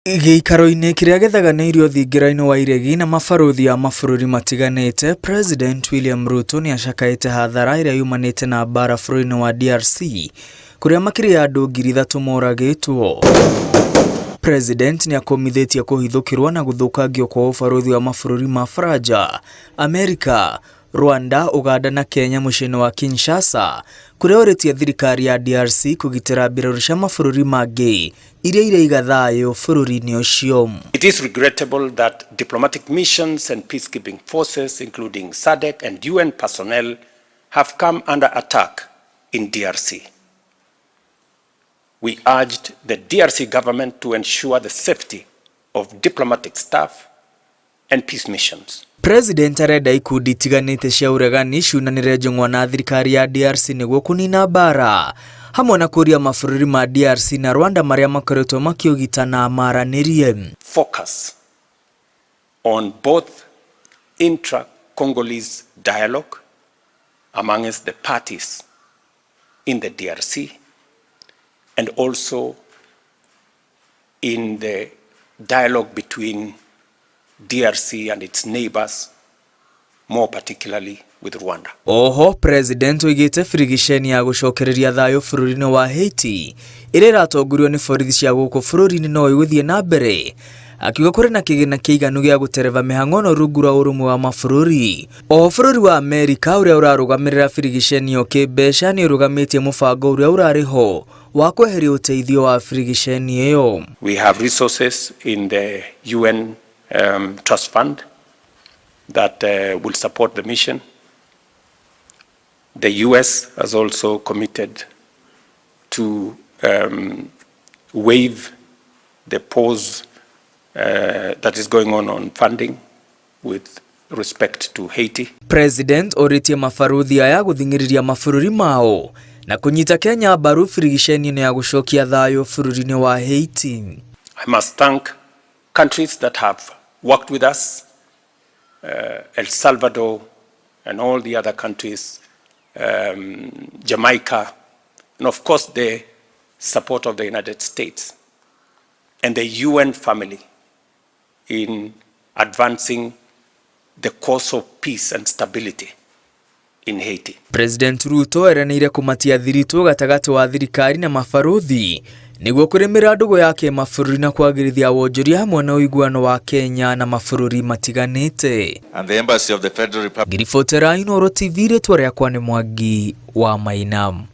Gĩikaro-inĩ kĩrĩa gethaganĩirio thingira-inĩ wa iregi na mabarothi ya mabũrũri matiganĩte, President William Ruto nĩ acakaĩte hathara ĩrĩa yumanĩte na mbaara bũrũri-inĩ wa DRC kũrĩa makĩria ya andũ 3,000 moragĩtwo. President nĩ akomithĩtie kũhithũkĩrwo na gũthũkangio kwa ũbarothi wa mabũrũri ma Faraja, Amerika, Rwanda, Uganda na Kenya mũciĩ-inĩ wa Kinshasa, kũrĩa orĩtie thirikari ya DRC kũgitĩra mbirarũ cia mabũrũri mangĩ iria iraiga thayũ bũrũri-inĩ ũcio. It is regrettable that diplomatic missions and peacekeeping forces, including SADC and UN personnel, have come under attack in DRC. We urged the DRC government to ensure the safety of diplomatic staff and peace missions. President arenda ikundi itiganĩte cia ũregani ciunanĩre njũng'wa na thirikari ya DRC nĩguo kũnina mbaara, hamwe na kũria mabũrũri ma DRC na Rwanda marĩa makoretwo makiũgitana maranĩrie. Focus on both intra-Congolese dialogue amongst the parties in the DRC and also in the dialogue between DRC and its neighbors, more particularly with Rwanda. Oho, President oigĩte frigisheni ya gũcokereria thayũ bũrũri-inĩ wa Haiti ĩrĩa ĩratongorio nĩ borithi cia gũkũ bũrũri-inĩ no ĩgũthiĩ na mbere, akiuga kũrĩ na kĩgĩna kĩiganu gĩa gũtereva mĩhang'o rungu rwa ũrũmwe wa mabũrũri. Oho, bũrũri wa Amerika ũrĩa ũrarũgamĩrĩra frigisheni ĩyo kĩmbeca nĩ ũrũgamĩtie mũbango ũrĩa ũrarĩ ho wa kweheria ũteithio wa frigisheni ĩyo. We have resources in the UN trust fund that will support the mission. The US has also committed to waive the pause that is going on funding with respect to Haiti. President oritie mabarothi aya gũthing'ĩrĩria mabũrũri mao na kũnyita Kenya mbaru frigisheni ya gũcokia thayũ bũrũri-inĩ wa Haiti. I must thank countries that have worked with us, El Salvador and all the other countries, Jamaica, and of course the support of the United States and the UN family in advancing the cause of peace and stability in Haiti. President Ruto eranĩire kũmatia thiritũ gatagatĩ wa thirikari na mabarothi nĩguo kũrĩmĩra ndũgũ yake mabũrũri na kwagĩrithia wonjoria hamwe na ũiguano wa Kenya na mabũrũri matiganĩte. And the Embassy of the Federal Republic. Ngiribotera Inooro TV, rĩtwa rĩakwa nĩ Mwangi wa Mainam.